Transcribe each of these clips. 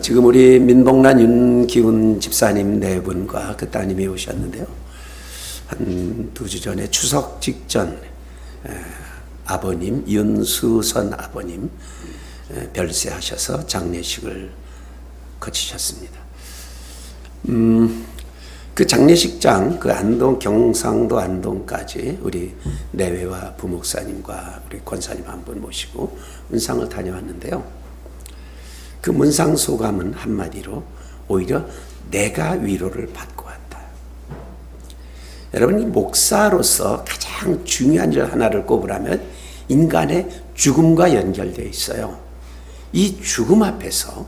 지금 우리 민복란 윤기훈 집사님 네 분과 그 따님이 오셨는데요. 한 2주 전에 추석 직전 아버님 윤수선 아버님 별세하셔서 장례식을 거치셨습니다. 그 장례식장, 그 안동, 경상도 안동까지 우리 내외와 부목사님과 우리 권사님 한 분 모시고 문상을 다녀왔는데요. 그 문상 소감은 한마디로 오히려 내가 위로를 받고 왔다. 여러분, 이 목사로서 가장 중요한 일 하나를 꼽으라면 인간의 죽음과 연결되어 있어요. 이 죽음 앞에서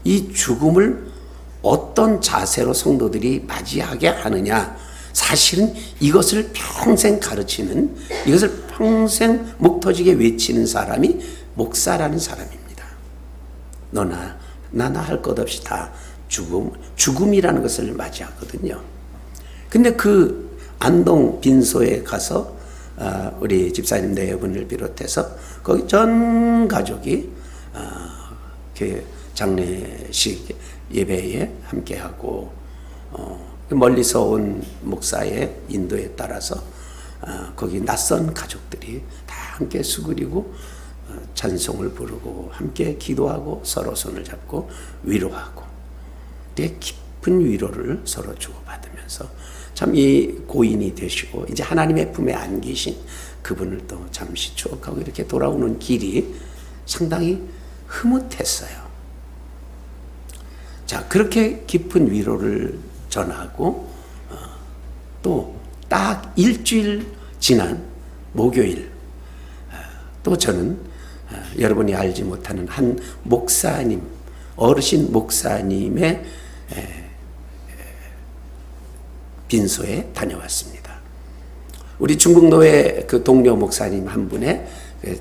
이 죽음을 어떤 자세로 성도들이 맞이하게 하느냐, 사실은 이것을 평생 가르치는, 이것을 평생 목 터지게 외치는 사람이 목사라는 사람입니다. 너나 나나 할 것 없이 다 죽음이라는 것을 맞이하거든요. 근데 그 안동 빈소에 가서 우리 집사님 네 분을 비롯해서 거기 전 가족이 장례식 예배에 함께하고 멀리서 온 목사의 인도에 따라서 거기 낯선 가족들이 다 함께 수그리고 찬송을 부르고 함께 기도하고 서로 손을 잡고 위로하고 되게 깊은 위로를 서로 주고받으면서 참 이 고인이 되시고 이제 하나님의 품에 안기신 그분을 또 잠시 추억하고 이렇게 돌아오는 길이 상당히 흐뭇했어요. 자, 그렇게 깊은 위로를 전하고 또 딱 일주일 지난 목요일 또 저는 여러분이 알지 못하는 한 목사님, 어르신 목사님의 빈소에 다녀왔습니다. 우리 중국노회 그 동료 목사님 한 분의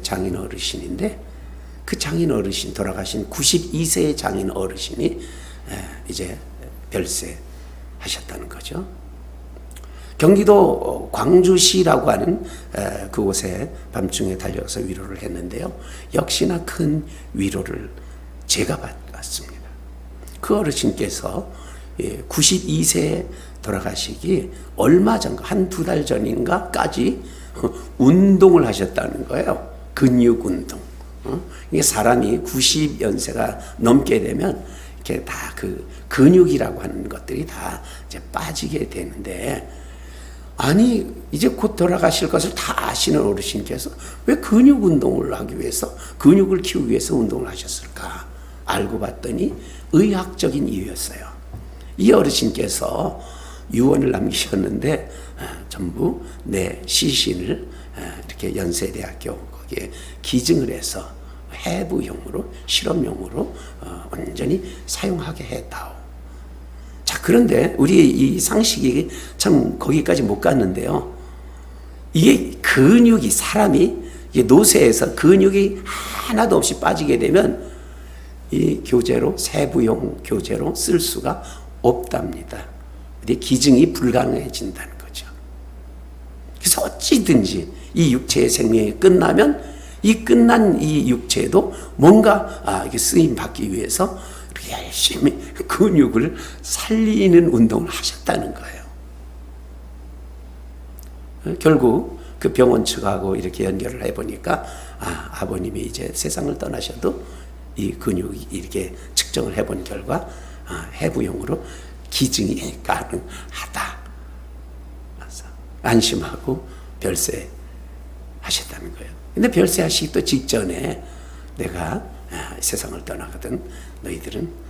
장인 어르신인데, 그 장인 어르신, 돌아가신 92세의 장인 어르신이 이제 별세하셨다는 거죠. 경기도 광주시라고 하는 그곳에 밤중에 달려서 위로를 했는데요. 역시나 큰 위로를 제가 받았습니다. 그 어르신께서 92세에 돌아가시기 얼마 전, 한두 달 전인가까지 운동을 하셨다는 거예요. 근육 운동. 이게 사람이 90연세가 넘게 되면 이렇게 다 그 근육이라고 하는 것들이 다 이제 빠지게 되는데, 아니 이제 곧 돌아가실 것을 다 아시는 어르신께서 왜 근육 운동을 하기 위해서, 근육을 키우기 위해서 운동을 하셨을까? 알고 봤더니 의학적인 이유였어요. 이 어르신께서 유언을 남기셨는데 전부 내 시신을 이렇게 연세대학교 거기에 기증을 해서 해부용으로, 실험용으로 완전히 사용하게 했다오. 자, 그런데 우리 이 상식이 참 거기까지 못 갔는데요. 이게 근육이, 사람이 노쇠해서 근육이 하나도 없이 빠지게 되면 이 교재로, 세부용 교재로 쓸 수가 없답니다. 기증이 불가능해진다는 거죠. 그래서 어찌든지 이 육체의 생명이 끝나면 이 끝난 이 육체도 뭔가 이게 쓰임 받기 위해서 열심히 근육을 살리는 운동을 하셨다는 거예요. 결국 그 병원 측하고 이렇게 연결을 해보니까 아버님이 이제 세상을 떠나셔도 이 근육이 이렇게 측정을 해본 결과 해부용으로 기증이 가능하다. 그래서 안심하고 별세 하셨다는 거예요. 근데 별세하시기 또 직전에 내가 세상을 떠나거든 너희들은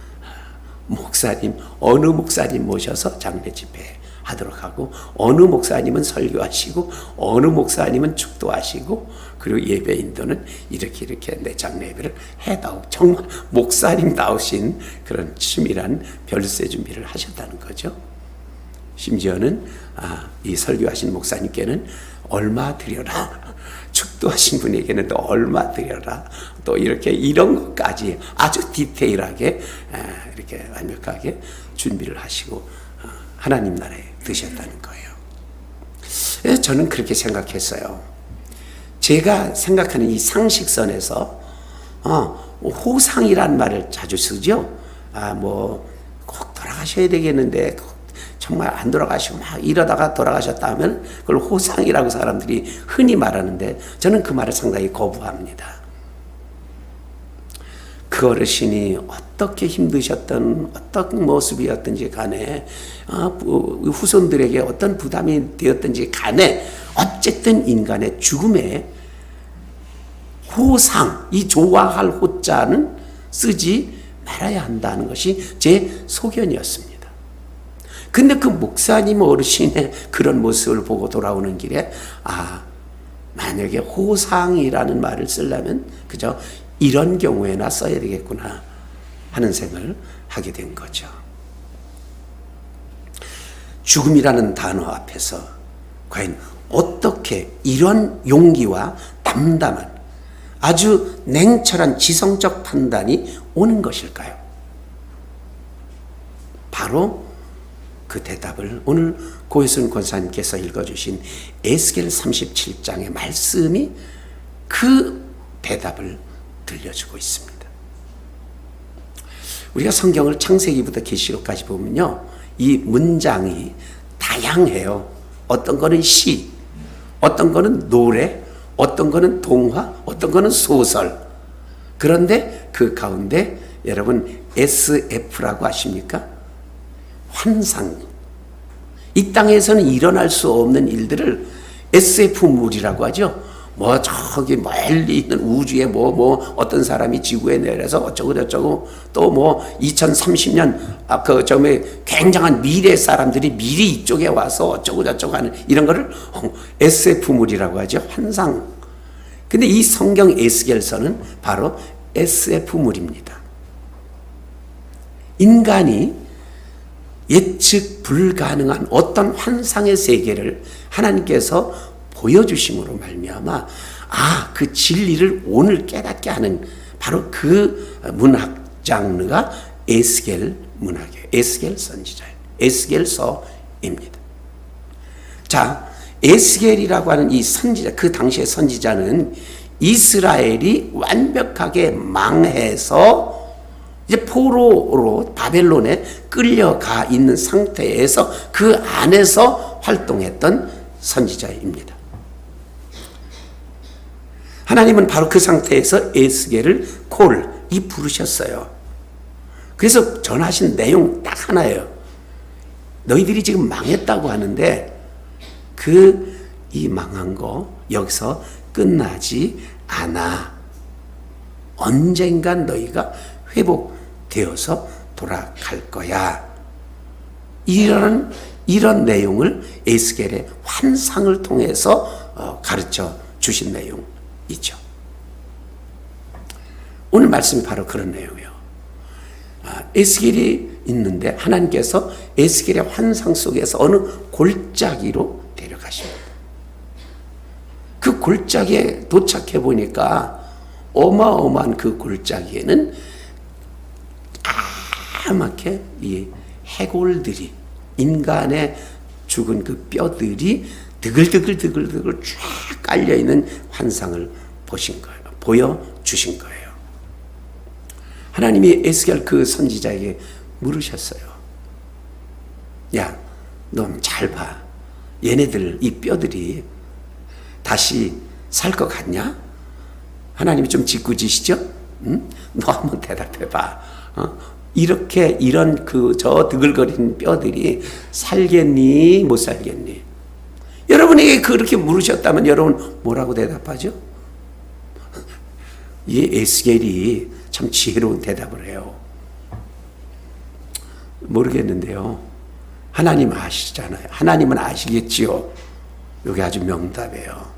목사님, 어느 목사님 모셔서 장례 집회 하도록 하고, 어느 목사님은 설교하시고, 어느 목사님은 축도하시고, 그리고 예배 인도는 이렇게 내 장례 예배를 해다오. 정말 목사님다우신 그런 치밀한 별세 준비를 하셨다는 거죠. 심지어는 이 설교하신 목사님께는 얼마 드려라, 축도하신 분에게는 또 얼마 드려라, 또 이렇게 이런 것까지 아주 디테일하게 이렇게 완벽하게 준비를 하시고 하나님 나라에 드셨다는 거예요. 그래서 저는 그렇게 생각했어요. 제가 생각하는 이 상식선에서 호상이란 말을 자주 쓰죠. 뭐 꼭 돌아가셔야 되겠는데 정말 안 돌아가시고 막 이러다가 돌아가셨다 하면 그걸 호상이라고 사람들이 흔히 말하는데 저는 그 말을 상당히 거부합니다. 그 어르신이 어떻게 힘드셨던 어떤 모습이었든지 간에 후손들에게 어떤 부담이 되었든지 간에 어쨌든 인간의 죽음에 호상, 이 좋아할 호자는 쓰지 말아야 한다는 것이 제 소견이었습니다. 근데 그 목사님 어르신의 그런 모습을 보고 돌아오는 길에 만약에 호상이라는 말을 쓰려면 그저 이런 경우에나 써야 되겠구나 하는 생각을 하게 된 거죠. 죽음이라는 단어 앞에서 과연 어떻게 이런 용기와 담담한 아주 냉철한 지성적 판단이 오는 것일까요? 바로 그 대답을 오늘 고혜순 권사님께서 읽어주신 에스겔 37장의 말씀이 그 대답을 들려주고 있습니다. 우리가 성경을 창세기부터 계시록까지 보면요, 이 문장이 다양해요. 어떤 거는 시, 어떤 거는 노래, 어떤 거는 동화, 어떤 거는 소설. 그런데 그 가운데 여러분 SF라고 아십니까? 환상. 이 땅에서는 일어날 수 없는 일들을 SF물이라고 하죠. 뭐 저기 멀리 있는 우주에 뭐 어떤 사람이 지구에 내려서 어쩌고 저쩌고 또 뭐 2030년 그 굉장한 미래 사람들이 미리 이쪽에 와서 어쩌고 저쩌고 하는 이런 거를 SF물이라고 하죠. 환상. 근데 이 성경 에스겔서는 바로 SF물입니다. 인간이 예측 불가능한 어떤 환상의 세계를 하나님께서 보여주심으로 말미암아 그 진리를 오늘 깨닫게 하는 바로 그 문학 장르가 에스겔 문학이에요. 에스겔 선지자예요. 에스겔서입니다. 자, 에스겔이라고 하는 이 선지자, 그 당시의 선지자는 이스라엘이 완벽하게 망해서 이제 포로로 바벨론에 끌려가 있는 상태에서 그 안에서 활동했던 선지자입니다. 하나님은 바로 그 상태에서 에스겔을 콜이 부르셨어요. 그래서 전하신 내용 딱 하나예요. 너희들이 지금 망했다고 하는데 이 망한 거 여기서 끝나지 않아. 언젠간 너희가 회복되어서 돌아갈 거야. 이런 내용을 에스겔의 환상을 통해서 가르쳐 주신 내용이죠. 오늘 말씀이 바로 그런 내용이에요. 에스겔이 있는데 하나님께서 에스겔의 환상 속에서 어느 골짜기로 데려가십니다. 그 골짜기에 도착해 보니까 어마어마한 그 골짜기에는 까맣게 이 해골들이 인간의 죽은 그 뼈들이 드글드글 쫙 깔려있는 환상을 보신 거예요. 보여주신 거예요. 하나님이 에스겔 그 선지자에게 물으셨어요. 야, 너 잘 봐. 얘네들 이 뼈들이 다시 살 것 같냐? 하나님이 좀 짓궂으시죠? 응? 너 한번 대답해봐. 이런 저 드글거리는 뼈들이 살겠니? 못 살겠니? 여러분에게 그렇게 물으셨다면 여러분 뭐라고 대답하죠? 이 에스겔이 참 지혜로운 대답을 해요. 모르겠는데요. 하나님 아시잖아요. 하나님은 아시겠지요. 여기 아주 명답이에요.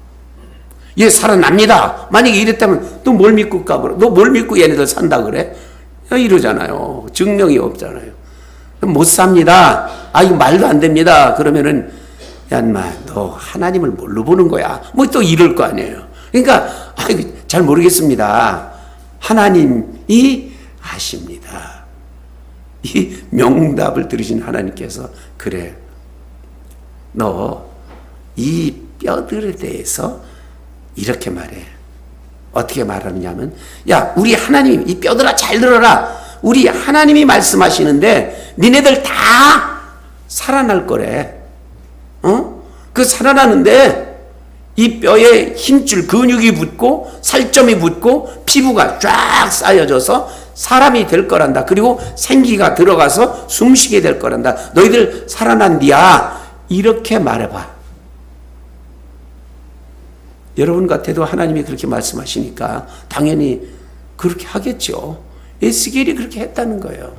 얘 살아납니다. 만약에 이랬다면 너 뭘 믿고 까불어? 너 뭘 믿고 얘네들 산다 그래? 이러잖아요. 증명이 없잖아요. 못 삽니다. 이거 말도 안 됩니다. 그러면은 야 인마 너 하나님을 뭘로 보는 거야? 뭐 또 이럴 거 아니에요. 그러니까 잘 모르겠습니다. 하나님이 아십니다. 이 명답을 들으신 하나님께서 그래 너 이 뼈들에 대해서 이렇게 말해. 어떻게 말하느냐면 야 우리 하나님 이 뼈들아 잘 들어라. 우리 하나님이 말씀하시는데 니네들 다 살아날 거래. 그 살아나는데 이 뼈에 힘줄 근육이 붙고 살점이 붙고 피부가 쫙 쌓여져서 사람이 될 거란다. 그리고 생기가 들어가서 숨쉬게 될 거란다. 너희들 살아난디야. 이렇게 말해봐. 여러분 같아도 하나님이 그렇게 말씀하시니까 당연히 그렇게 하겠죠. 에스겔이 그렇게 했다는 거예요.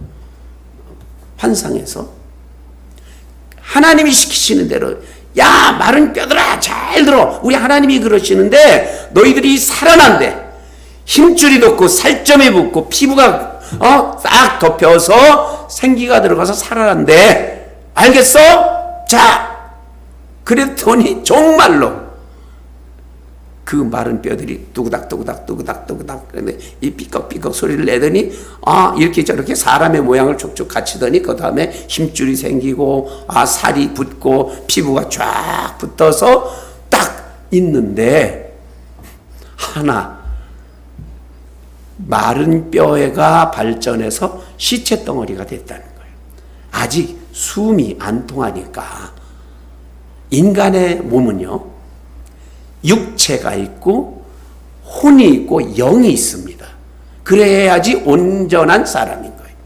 환상에서. 하나님이 시키시는 대로, 야 마른 뼈들아 잘 들어. 우리 하나님이 그러시는데 너희들이 살아난대. 힘줄이 돋고 살점이 붙고 피부가 싹 덮여서 생기가 들어가서 살아난대. 알겠어? 자, 그랬더니 정말로 그 마른 뼈들이 뚜그닥 그런데 이 삐걱삐걱 소리를 내더니 이렇게 저렇게 사람의 모양을 촉촉 갖추더니 그 다음에 힘줄이 생기고 살이 붙고 피부가 쫙 붙어서 딱 있는데 하나 마른 뼈가 발전해서 시체 덩어리가 됐다는 거예요. 아직 숨이 안 통하니까. 인간의 몸은요, 육체가 있고 혼이 있고 영이 있습니다. 그래야지 온전한 사람인 거예요.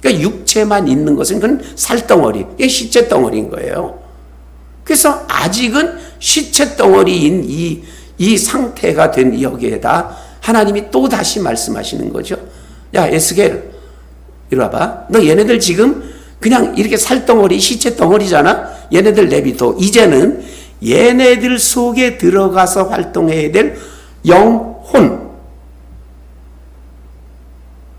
그러니까 육체만 있는 것은 그건 살덩어리, 이게 시체 덩어리인 거예요. 그래서 아직은 시체 덩어리인 이 상태가 된 여기에다 하나님이 또 다시 말씀하시는 거죠. 야 에스겔 이리 와봐. 너 얘네들 지금 그냥 이렇게 살덩어리 시체 덩어리잖아. 얘네들 내비둬. 이제는 얘네들 속에 들어가서 활동해야 될 영혼,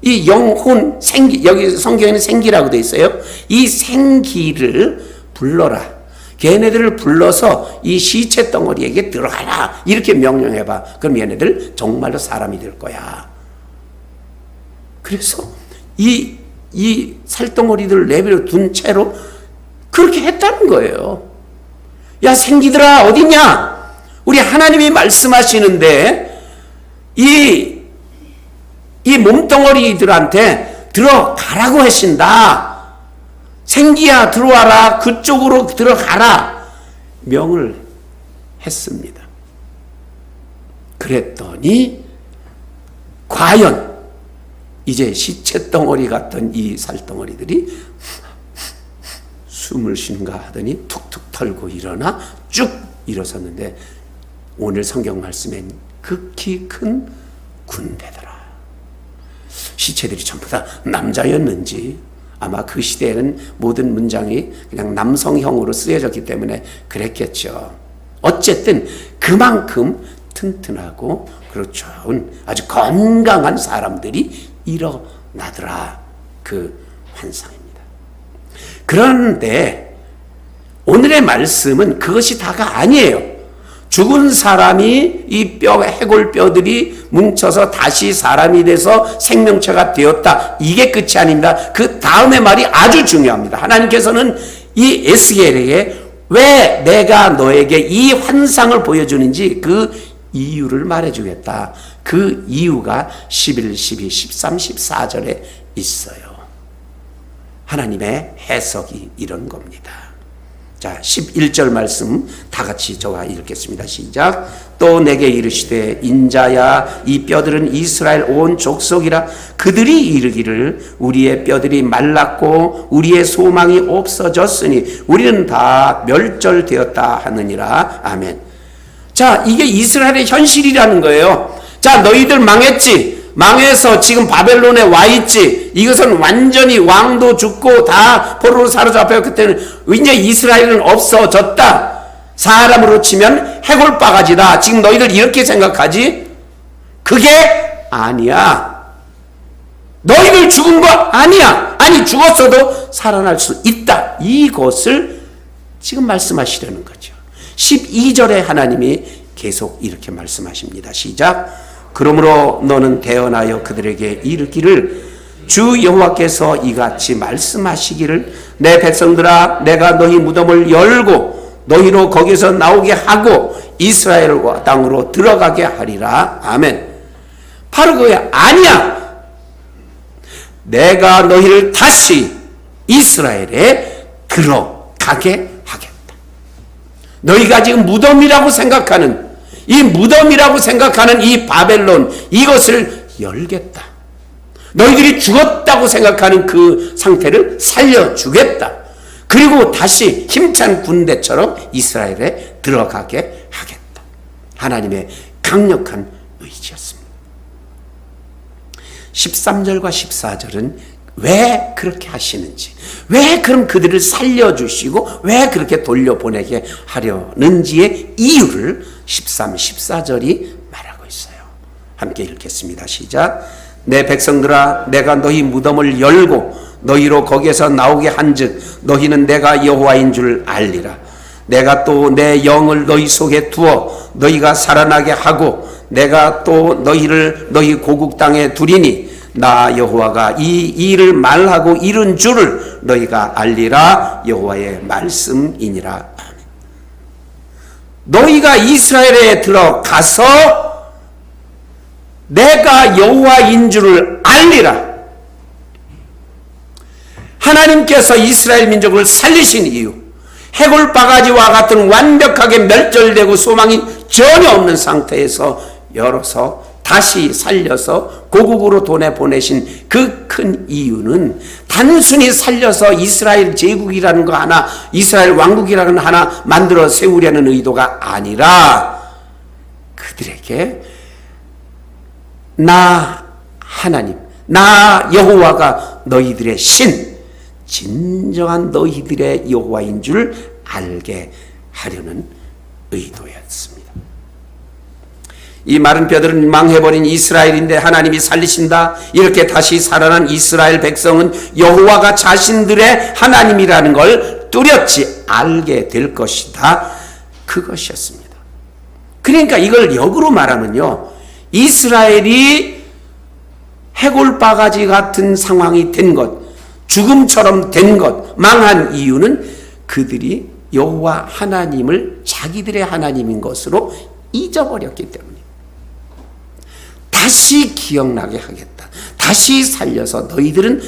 이 영혼 생기, 여기 성경에는 생기라고 되어 있어요. 이 생기를 불러라. 걔네들을 불러서 이 시체 덩어리에게 들어가라. 이렇게 명령해봐. 그럼 얘네들 정말로 사람이 될 거야. 그래서 이 살덩어리들을 내버려 둔 채로 그렇게 했다는 거예요. 야 생기들아 어딨냐? 우리 하나님이 말씀하시는데 이 몸덩어리들한테 들어가라고 하신다. 생기야 들어와라. 그쪽으로 들어가라. 명을 했습니다. 그랬더니 과연 이제 시체덩어리 같던 이 살덩어리들이 숨을 쉬는가 하더니 툭툭 털고 일어나 쭉 일어섰는데 오늘 성경 말씀엔 극히 큰 군대더라. 시체들이 전부 다 남자였는지 아마 그 시대에는 모든 문장이 그냥 남성형으로 쓰여졌기 때문에 그랬겠죠. 어쨌든 그만큼 튼튼하고 그리고 좋은 아주 건강한 사람들이 일어나더라. 그 환상입니다. 그런데 오늘의 말씀은 그것이 다가 아니에요. 죽은 사람이 이 해골뼈들이 뭉쳐서 다시 사람이 돼서 생명체가 되었다. 이게 끝이 아닙니다. 그 다음의 말이 아주 중요합니다. 하나님께서는 이 에스겔에게 왜 내가 너에게 이 환상을 보여주는지 그 이유를 말해주겠다. 그 이유가 11, 12, 13, 14절에 있어요. 하나님의 해석이 이런 겁니다. 자, 11절 말씀 다 같이 저와 읽겠습니다. 시작. 또 내게 이르시되 인자야 이 뼈들은 이스라엘 온 족속이라. 그들이 이르기를 우리의 뼈들이 말랐고 우리의 소망이 없어졌으니 우리는 다 멸절되었다 하느니라. 아멘. 자, 이게 이스라엘의 현실이라는 거예요. 자, 너희들 망했지. 망해서 지금 바벨론에 와 있지. 이것은 완전히 왕도 죽고 다 포로로 사로잡혀 그때는 이제 이스라엘은 없어졌다. 사람으로 치면 해골바가지다. 지금 너희들 이렇게 생각하지? 그게 아니야. 너희들 죽은 거 아니야. 아니 죽었어도 살아날 수 있다. 이것을 지금 말씀하시려는 거죠. 12절에 하나님이 계속 이렇게 말씀하십니다. 시작. 그러므로 너는 대언하여 그들에게 이르기를 주 여호와께서 이같이 말씀하시기를 내 백성들아 내가 너희 무덤을 열고 너희로 거기서 나오게 하고 이스라엘 땅으로 들어가게 하리라. 아멘. 바로 그거야. 아니야. 내가 너희를 다시 이스라엘에 들어가게 하겠다. 너희가 지금 무덤이라고 생각하는 이 바벨론, 이것을 열겠다. 너희들이 죽었다고 생각하는 그 상태를 살려주겠다. 그리고 다시 힘찬 군대처럼 이스라엘에 들어가게 하겠다. 하나님의 강력한 의지였습니다. 13절과 14절은 왜 그렇게 하시는지, 왜 그럼 그들을 살려주시고 왜 그렇게 돌려보내게 하려는지의 이유를 13, 14절이 말하고 있어요. 함께 읽겠습니다. 시작. 내 백성들아, 내가 너희 무덤을 열고 너희로 거기에서 나오게 한즉 너희는 내가 여호와인 줄 알리라. 내가 또 내 영을 너희 속에 두어 너희가 살아나게 하고 내가 또 너희를 너희 고국 땅에 두리니 나 여호와가 이 일을 말하고 이룬 줄을 너희가 알리라. 여호와의 말씀이니라. 아멘. 너희가 이스라엘에 들어가서 내가 여호와인 줄을 알리라. 하나님께서 이스라엘 민족을 살리신 이유, 해골 바가지와 같은 완벽하게 멸절되고 소망이 전혀 없는 상태에서 열어서 다시 살려서 고국으로 보내신 그 큰 이유는 단순히 살려서 이스라엘 제국이라는 거 하나, 이스라엘 왕국이라는 거 하나 만들어 세우려는 의도가 아니라 그들에게 나 하나님, 나 여호와가 너희들의 신, 진정한 너희들의 여호와인 줄 알게 하려는 의도였습니다. 이 마른 뼈들은 망해버린 이스라엘인데 하나님이 살리신다. 이렇게 다시 살아난 이스라엘 백성은 여호와가 자신들의 하나님이라는 걸 뚜렷이 알게 될 것이다. 그것이었습니다. 그러니까 이걸 역으로 말하면요, 이스라엘이 해골바가지 같은 상황이 된 것, 죽음처럼 된 것, 망한 이유는 그들이 여호와 하나님을 자기들의 하나님인 것으로 잊어버렸기 때문에 다시 기억나게 하겠다. 다시 살려서 너희들은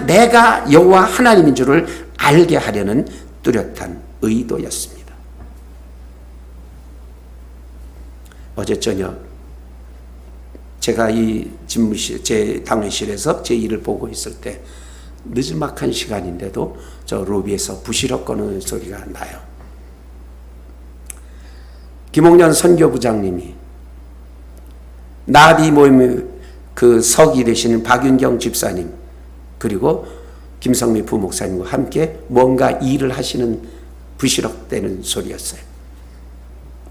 내가 여호와 하나님인 줄을 알게 하려는 뚜렷한 의도였습니다. 어제 저녁 제가 이 집무실, 제 당회실에서 제 일을 보고 있을 때 늦은막한 시간인데도 저 로비에서 부시럭 거는 소리가 나요. 김홍년 선교부장님이 나비 모임 그 서기 되시는 박윤경 집사님 그리고 김성미 부목사님과 함께 뭔가 일을 하시는 부시럭대는 소리였어요.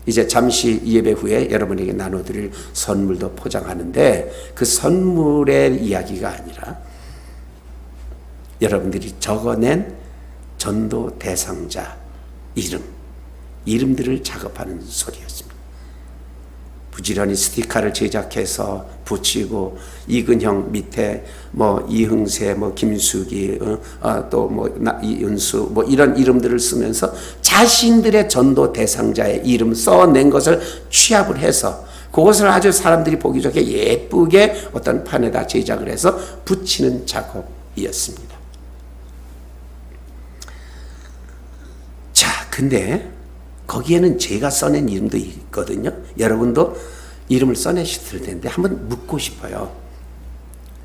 이제 잠시 예배 후에 여러분에게 나눠드릴 선물도 포장하는데 그 선물의 이야기가 아니라 여러분들이 적어낸 전도 대상자 이름들을 작업하는 소리였습니다. 부지런히 스티커를 제작해서 붙이고 이근형 밑에 뭐 이흥세, 뭐 김수기, 또 뭐 이은수, 뭐 이런 이름들을 쓰면서 자신들의 전도 대상자의 이름 써낸 것을 취합을 해서 그것을 아주 사람들이 보기 좋게 예쁘게 어떤 판에다 제작을 해서 붙이는 작업이었습니다. 자, 근데 거기에는 제가 써낸 이름도 있거든요. 여러분도 이름을 써내셨을 텐데 한번 묻고 싶어요.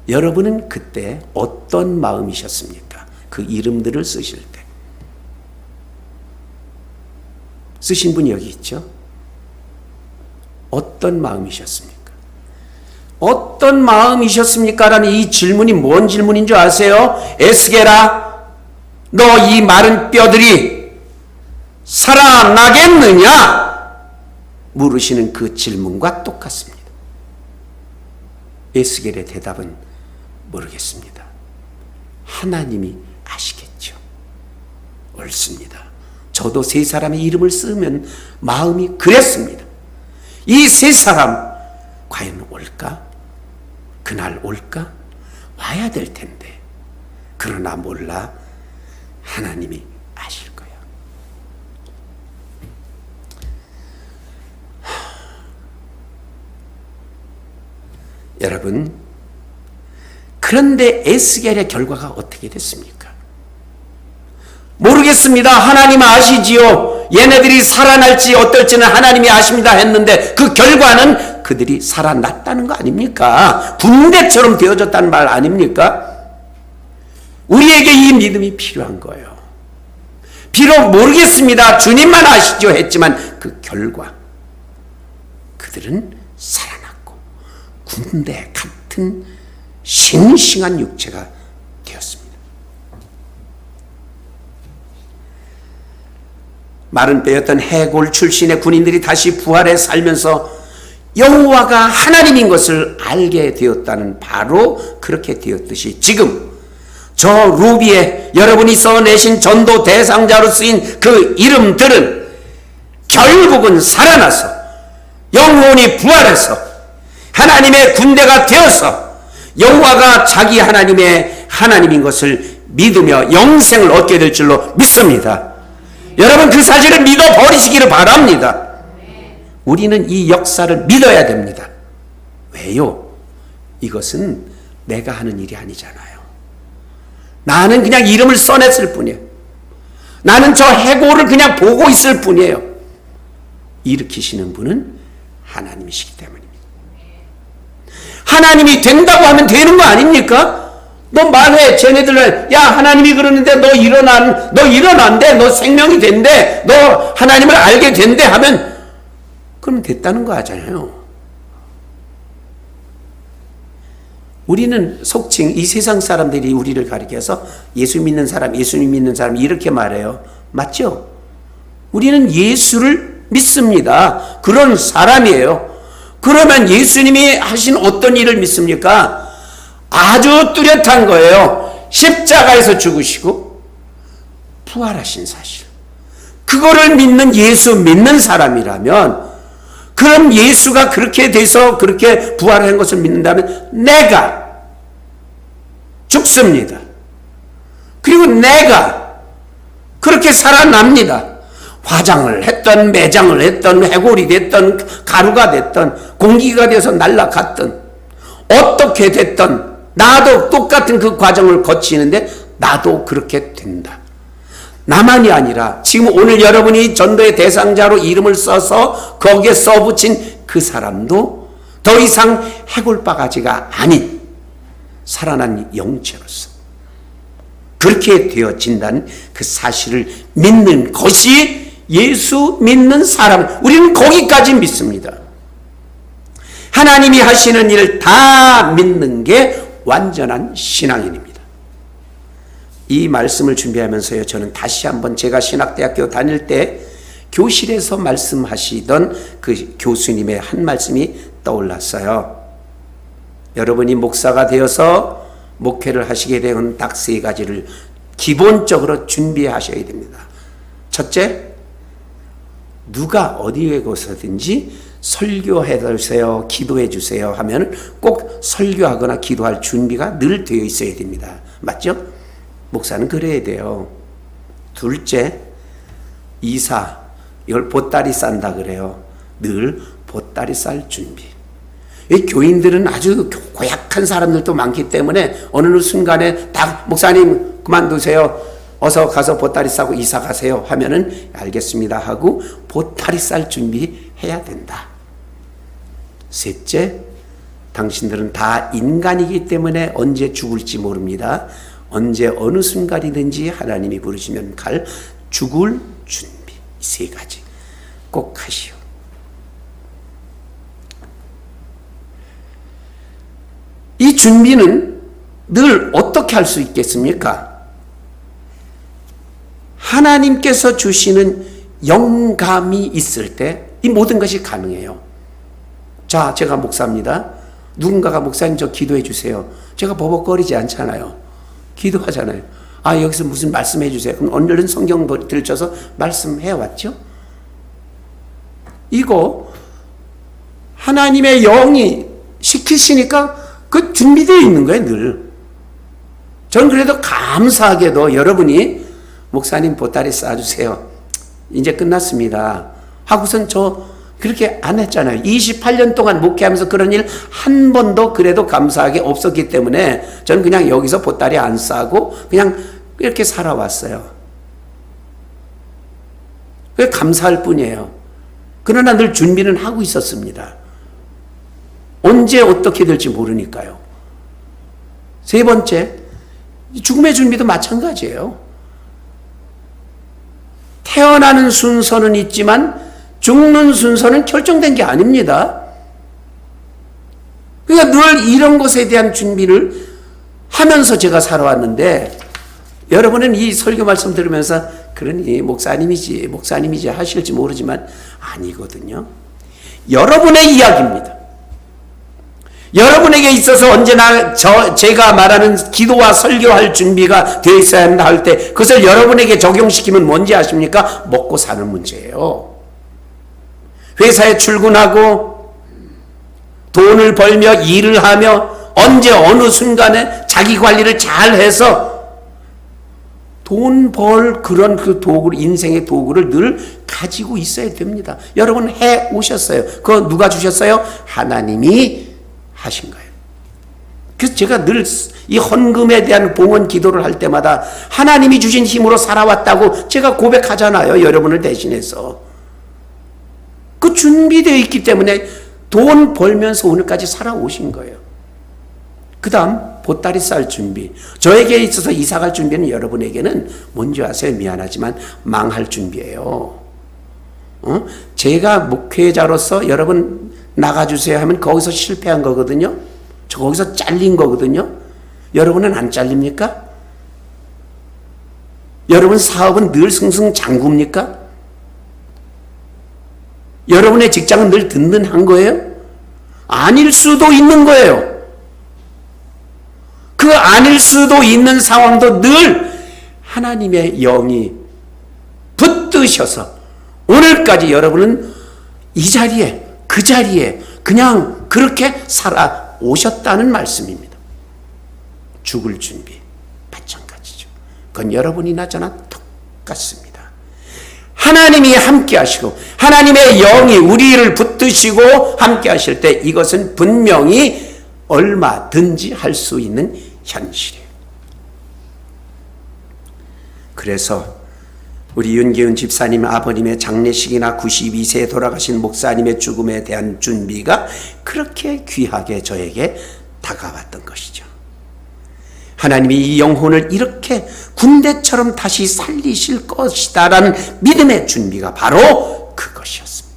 여러분은 그때 어떤 마음이셨습니까? 그 이름들을 쓰실 때. 쓰신 분이 여기 있죠? 어떤 마음이셨습니까? 어떤 마음이셨습니까? 라는 이 질문이 뭔 질문인 줄 아세요? 에스게라, 너 이 마른 뼈들이 살아나겠느냐? 물으시는 그 질문과 똑같습니다. 에스겔의 대답은 모르겠습니다. 하나님이 아시겠죠. 옳습니다. 저도 세 사람의 이름을 쓰면 마음이 그랬습니다. 이 세 사람 과연 올까? 그날 올까? 와야 될 텐데. 그러나 몰라. 하나님이 아실 거야. 여러분, 그런데 에스겔의 결과가 어떻게 됐습니까? 모르겠습니다. 하나님 아시지요. 얘네들이 살아날지 어떨지는 하나님이 아십니다 했는데 그 결과는 그들이 살아났다는 거 아닙니까? 군대처럼 되어졌다는 말 아닙니까? 우리에게 이 믿음이 필요한 거예요. 비록 모르겠습니다. 주님만 아시죠 했지만 그 결과 그들은 살아났고 군대 같은 싱싱한 육체가 되었습니다. 마른 뼈였던 해골 출신의 군인들이 다시 부활해 살면서 여호와가 하나님인 것을 알게 되었다는, 바로 그렇게 되었듯이 지금 저 루비에 여러분이 써내신 전도 대상자로 쓰인 그 이름들은 결국은 살아나서 영혼이 부활해서 하나님의 군대가 되어서 여호와가 자기 하나님인 것을 믿으며 영생을 얻게 될 줄로 믿습니다. 여러분 그 사실을 믿어버리시기를 바랍니다. 우리는 이 역사를 믿어야 됩니다. 왜요? 이것은 내가 하는 일이 아니잖아요. 나는 그냥 이름을 써냈을 뿐이에요. 나는 저 해골을 그냥 보고 있을 뿐이에요. 일으키시는 분은 하나님이시기 때문입니다. 하나님이 된다고 하면 되는 거 아닙니까? 너 말해. 쟤네들은 야 하나님이 그러는데 너 일어난대. 너 생명이 된대. 너 하나님을 알게 된대 하면 그러면 됐다는 거 하잖아요. 우리는 속칭 이 세상 사람들이 우리를 가리켜서 예수 믿는 사람 이렇게 말해요. 맞죠? 우리는 예수를 믿습니다. 그런 사람이에요. 그러면 예수님이 하신 어떤 일을 믿습니까? 아주 뚜렷한 거예요. 십자가에서 죽으시고 부활하신 사실. 그거를 믿는 예수 믿는 사람이라면, 그럼 예수가 그렇게 돼서 그렇게 부활한 것을 믿는다면 내가 죽습니다. 그리고 내가 그렇게 살아납니다. 화장을 했던, 매장을 했던, 해골이 됐던, 가루가 됐던, 공기가 되어서 날아갔던, 어떻게 됐던 나도 똑같은 그 과정을 거치는데 나도 그렇게 된다. 나만이 아니라 지금 오늘 여러분이 전도의 대상자로 이름을 써서 거기에 써붙인 그 사람도 더 이상 해골바가지가 아닌 살아난 영체로서 그렇게 되어진다는 그 사실을 믿는 것이 예수 믿는 사람, 우리는 거기까지 믿습니다. 하나님이 하시는 일을 다 믿는 게 완전한 신앙인입니다. 이 말씀을 준비하면서요, 저는 다시 한번 제가 신학대학교 다닐 때 교실에서 말씀하시던 그 교수님의 한 말씀이 떠올랐어요. 여러분이 목사가 되어서 목회를 하시게 되면 딱 세 가지를 기본적으로 준비하셔야 됩니다. 첫째, 누가 어디에 가서든지 설교해 주세요, 기도해 주세요 하면 꼭 설교하거나 기도할 준비가 늘 되어 있어야 됩니다. 맞죠? 목사는 그래야 돼요. 둘째, 이사, 이걸 보따리 싼다 그래요. 늘 보따리 쌀 준비. 이 교인들은 아주 고약한 사람들도 많기 때문에 어느 순간에 딱 목사님 그만두세요, 어서 가서 보따리 싸고 이사 가세요 하면은 알겠습니다 하고 보따리 쌀 준비해야 된다. 셋째, 당신들은 다 인간이기 때문에 언제 죽을지 모릅니다. 언제 어느 순간이든지 하나님이 부르시면 갈 죽을 준비. 이 세 가지 꼭 하시오. 이 준비는 늘 어떻게 할 수 있겠습니까? 하나님께서 주시는 영감이 있을 때 이 모든 것이 가능해요. 자, 제가 목사입니다. 누군가가 목사님 저 기도해 주세요. 제가 버벅거리지 않잖아요. 기도하잖아요. 아, 여기서 무슨 말씀해 주세요. 그럼 오늘은 성경 들춰서 말씀해 왔죠? 이거 하나님의 영이 시키시니까 그 준비되어 있는 거예요, 늘. 저는 그래도 감사하게도 여러분이 목사님 보따리 싸주세요. 이제 끝났습니다. 하고선 저 그렇게 안 했잖아요. 28년 동안 목회하면서 그런 일 한 번도 그래도 감사하게 없었기 때문에 저는 그냥 여기서 보따리 안 싸고 그냥 이렇게 살아왔어요. 그게 감사할 뿐이에요. 그러나 늘 준비는 하고 있었습니다. 언제 어떻게 될지 모르니까요. 세 번째, 죽음의 준비도 마찬가지예요. 태어나는 순서는 있지만 죽는 순서는 결정된 게 아닙니다. 그러니까 늘 이런 것에 대한 준비를 하면서 제가 살아왔는데, 여러분은 이 설교 말씀 들으면서 그러니 목사님이지 하실지 모르지만 아니거든요. 여러분의 이야기입니다. 여러분에게 있어서 언제나 제가 말하는 기도와 설교할 준비가 되어 있어야 한다 할 때 그것을 여러분에게 적용시키면 뭔지 아십니까? 먹고 사는 문제예요. 회사에 출근하고 돈을 벌며 일을 하며 언제 어느 순간에 자기 관리를 잘 해서 돈 벌 그런 그 도구를, 인생의 도구를 늘 가지고 있어야 됩니다. 여러분 해 오셨어요. 그거 누가 주셨어요? 하나님이 하신 거예요. 그래서 제가 늘 이 헌금에 대한 봉헌 기도를 할 때마다 하나님이 주신 힘으로 살아왔다고 제가 고백하잖아요. 여러분을 대신해서. 그 준비되어 있기 때문에 돈 벌면서 오늘까지 살아오신 거예요. 그 다음 보따리 쌀 준비. 저에게 있어서 이사갈 준비는 여러분에게는 뭔지 아세요? 미안하지만 망할 준비예요. 제가 목회자로서 여러분 나가주세요 하면 거기서 실패한 거거든요. 저 거기서 잘린 거거든요. 여러분은 안 잘립니까? 여러분 사업은 늘 승승장구입니까? 여러분의 직장은 늘 든든한 거예요? 아닐 수도 있는 거예요. 그 아닐 수도 있는 상황도 늘 하나님의 영이 붙드셔서 오늘까지 여러분은 이 자리에, 그 자리에 그냥 그렇게 살아오셨다는 말씀입니다. 죽을 준비 마찬가지죠. 그건 여러분이나 저나 똑같습니다. 하나님이 함께 하시고 하나님의 영이 우리를 붙드시고 함께 하실 때 이것은 분명히 얼마든지 할 수 있는 현실이에요. 그래서 우리 윤기훈 집사님 아버님의 장례식이나 92세에 돌아가신 목사님의 죽음에 대한 준비가 그렇게 귀하게 저에게 다가왔던 것이죠. 하나님이 이 영혼을 이렇게 군대처럼 다시 살리실 것이다라는 믿음의 준비가 바로 그것이었습니다.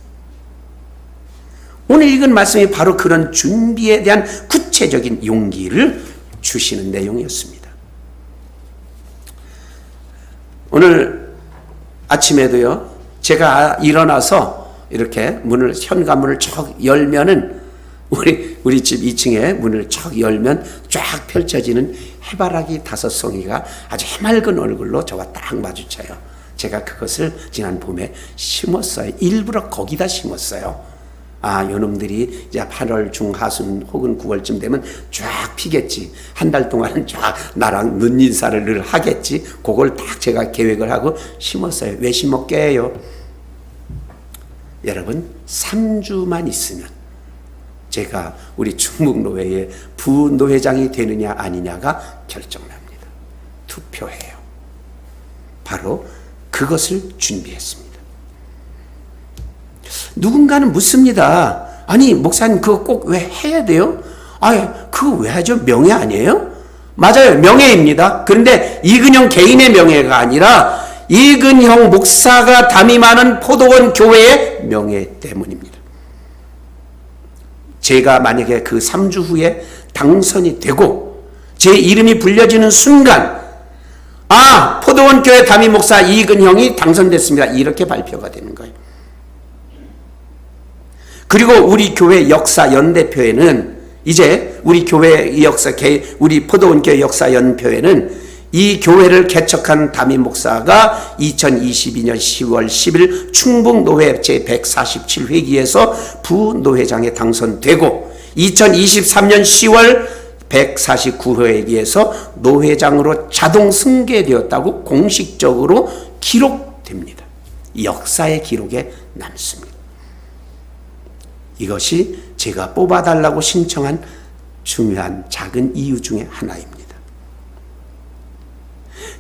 오늘 읽은 말씀이 바로 그런 준비에 대한 구체적인 용기를 주시는 내용이었습니다. 오늘 아침에도요, 제가 일어나서 이렇게 현관문을 쫙 열면은 우리 집 2층에 문을 쫙 열면 쫙 펼쳐지는 해바라기 5송이가 아주 해맑은 얼굴로 저와 딱 마주쳐요. 제가 그것을 지난 봄에 심었어요. 일부러 거기다 심었어요. 요놈들이 이제 8월 중하순 혹은 9월쯤 되면 쫙 피겠지. 한 달 동안은 쫙 나랑 눈인사를 늘 하겠지. 그걸 딱 제가 계획을 하고 심었어요. 왜 심었게요? 여러분 3주만 있으면 제가 우리 충북노회의 부노회장이 되느냐 아니냐가 결정납니다. 투표해요. 바로 그것을 준비했습니다. 누군가는 묻습니다. 아니 목사님 그거 꼭 왜 해야 돼요? 그거 왜 하죠? 명예 아니에요? 맞아요. 명예입니다. 그런데 이근영 개인의 명예가 아니라 이근영 목사가 담임하는 포도원 교회의 명예 때문입니다. 제가 만약에 그 3주 후에 당선이 되고 제 이름이 불려지는 순간 포도원 교회 담임 목사 이근형이 당선됐습니다. 이렇게 발표가 되는 거예요. 그리고 우리 교회 역사 연대표에는 이제 우리 교회 역사, 우리 포도원 교회 역사 연표에는 이 교회를 개척한 담임 목사가 2022년 10월 10일 충북노회 제147회기에서 부노회장에 당선되고 2023년 10월 149회기에서 노회장으로 자동 승계되었다고 공식적으로 기록됩니다. 역사의 기록에 남습니다. 이것이 제가 뽑아달라고 신청한 중요한 작은 이유 중에 하나입니다.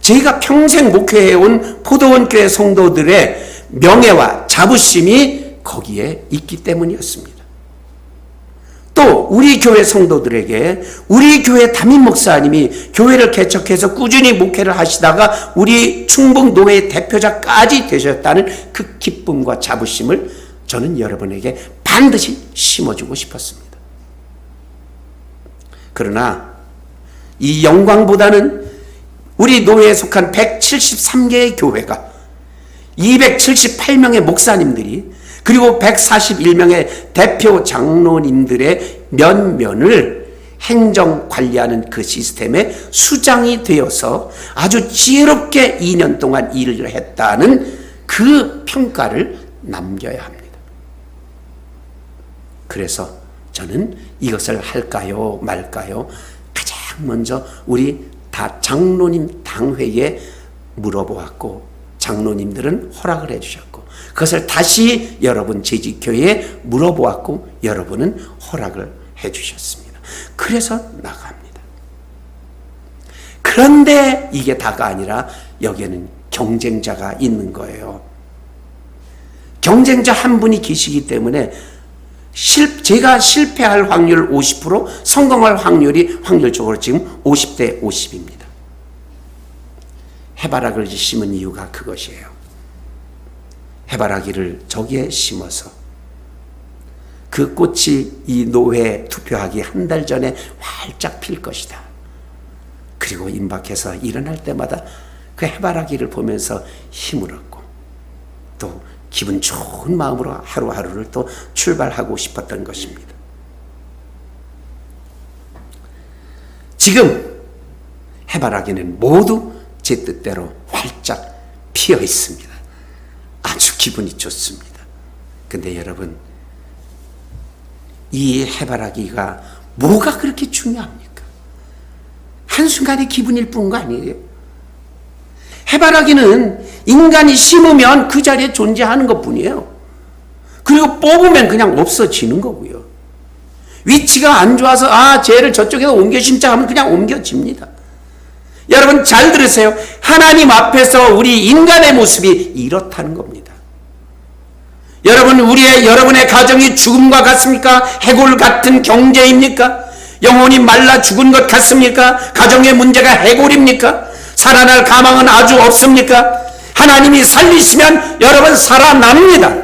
제가 평생 목회해온 포도원 교회 성도들의 명예와 자부심이 거기에 있기 때문이었습니다. 또 우리 교회 성도들에게 우리 교회 담임 목사님이 교회를 개척해서 꾸준히 목회를 하시다가 우리 충북노회 대표자까지 되셨다는 그 기쁨과 자부심을 저는 여러분에게 반드시 심어주고 싶었습니다. 그러나 이 영광보다는 우리 노회에 속한 173개의 교회가 278명의 목사님들이 그리고 141명의 대표 장로님들의 면면을 행정 관리하는 그 시스템의 수장이 되어서 아주 지혜롭게 2년 동안 일을 했다는 그 평가를 남겨야 합니다. 그래서 저는 이것을 할까요 말까요? 가장 먼저 우리 다 장로님 당회에 물어보았고 장로님들은 허락을 해주셨고 그것을 다시 여러분 재직교회에 물어보았고 여러분은 허락을 해주셨습니다. 그래서 나갑니다. 그런데 이게 다가 아니라 여기에는 경쟁자가 있는 거예요. 경쟁자 한 분이 계시기 때문에 제가 실패할 확률 50%, 성공할 확률이 확률적으로 지금 50대 50입니다. 해바라기를 심은 이유가 그것이에요. 해바라기를 저기에 심어서 그 꽃이 이 노회 투표하기 한 달 전에 활짝 필 것이다. 그리고 임박해서 일어날 때마다 그 해바라기를 보면서 힘을 얻고 또 기분 좋은 마음으로 하루하루를 또 출발하고 싶었던 것입니다. 지금 해바라기는 모두 제 뜻대로 활짝 피어 있습니다. 아주 기분이 좋습니다. 근데 여러분, 이 해바라기가 뭐가 그렇게 중요합니까? 한순간의 기분일 뿐가 아니에요. 해바라기는 인간이 심으면 그 자리에 존재하는 것뿐이에요. 그리고 뽑으면 그냥 없어지는 거고요. 위치가 안 좋아서 쟤를 저쪽에서 옮겨 심자 하면 그냥 옮겨집니다. 여러분 잘 들으세요. 하나님 앞에서 우리 인간의 모습이 이렇다는 겁니다. 여러분의 가정이 죽음과 같습니까? 해골 같은 경제입니까? 영혼이 말라 죽은 것 같습니까? 가정의 문제가 해골입니까? 살아날 가망은 아주 없습니까? 하나님이 살리시면 여러분 살아납니다.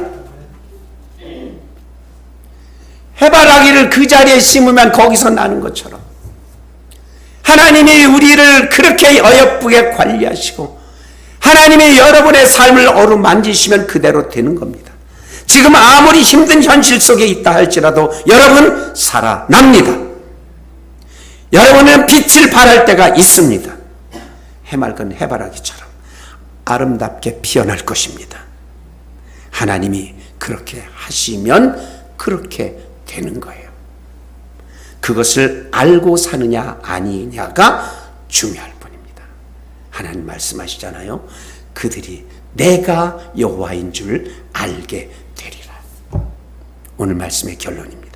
해바라기를 그 자리에 심으면 거기서 나는 것처럼 하나님이 우리를 그렇게 어여쁘게 관리하시고 하나님이 여러분의 삶을 어루만지시면 그대로 되는 겁니다. 지금 아무리 힘든 현실 속에 있다 할지라도 여러분 살아납니다. 여러분은 빛을 발할 때가 있습니다. 해맑은 해바라기처럼 아름답게 피어날 것입니다. 하나님이 그렇게 하시면 그렇게 되는 거예요. 그것을 알고 사느냐 아니냐가 중요할 뿐입니다. 하나님 말씀하시잖아요. 그들이 내가 여호와인 줄 알게 되리라. 오늘 말씀의 결론입니다.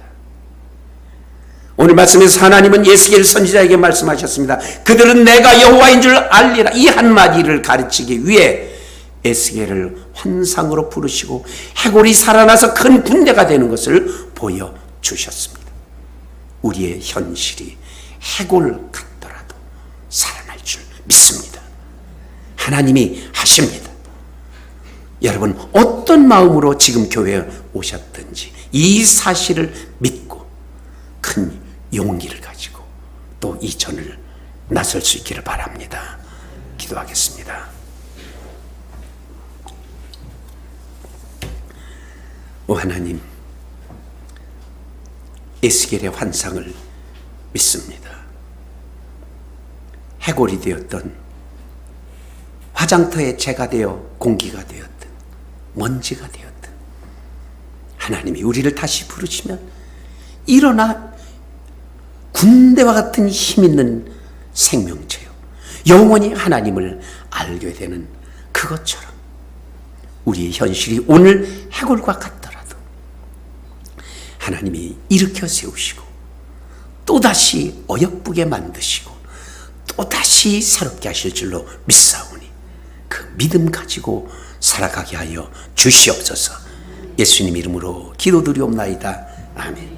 오늘 말씀에서 하나님은 예스겔 선지자에게 말씀하셨습니다. 그들은 내가 여호와인 줄 알리라. 이 한마디를 가르치기 위해 에스겔을 환상으로 부르시고 해골이 살아나서 큰 군대가 되는 것을 보여주셨습니다. 우리의 현실이 해골 같더라도 살아날 줄 믿습니다. 하나님이 하십니다. 여러분 어떤 마음으로 지금 교회에 오셨든지 이 사실을 믿고 큰 용기를 가지고 또 이 전을 나설 수 있기를 바랍니다. 기도하겠습니다. 오 하나님, 에스겔의 환상을 믿습니다. 해골이 되었던 화장터에 재가 되어 공기가 되었든 먼지가 되었든 하나님이 우리를 다시 부르시면 일어나 군대와 같은 힘 있는 생명체요 영원히 하나님을 알게 되는 그것처럼 우리의 현실이 오늘 해골과 같더라도 하나님이 일으켜 세우시고 또다시 어여쁘게 만드시고 또다시 새롭게 하실 줄로 믿사오니 그 믿음 가지고 살아가게 하여 주시옵소서. 예수님 이름으로 기도드리옵나이다. 아멘.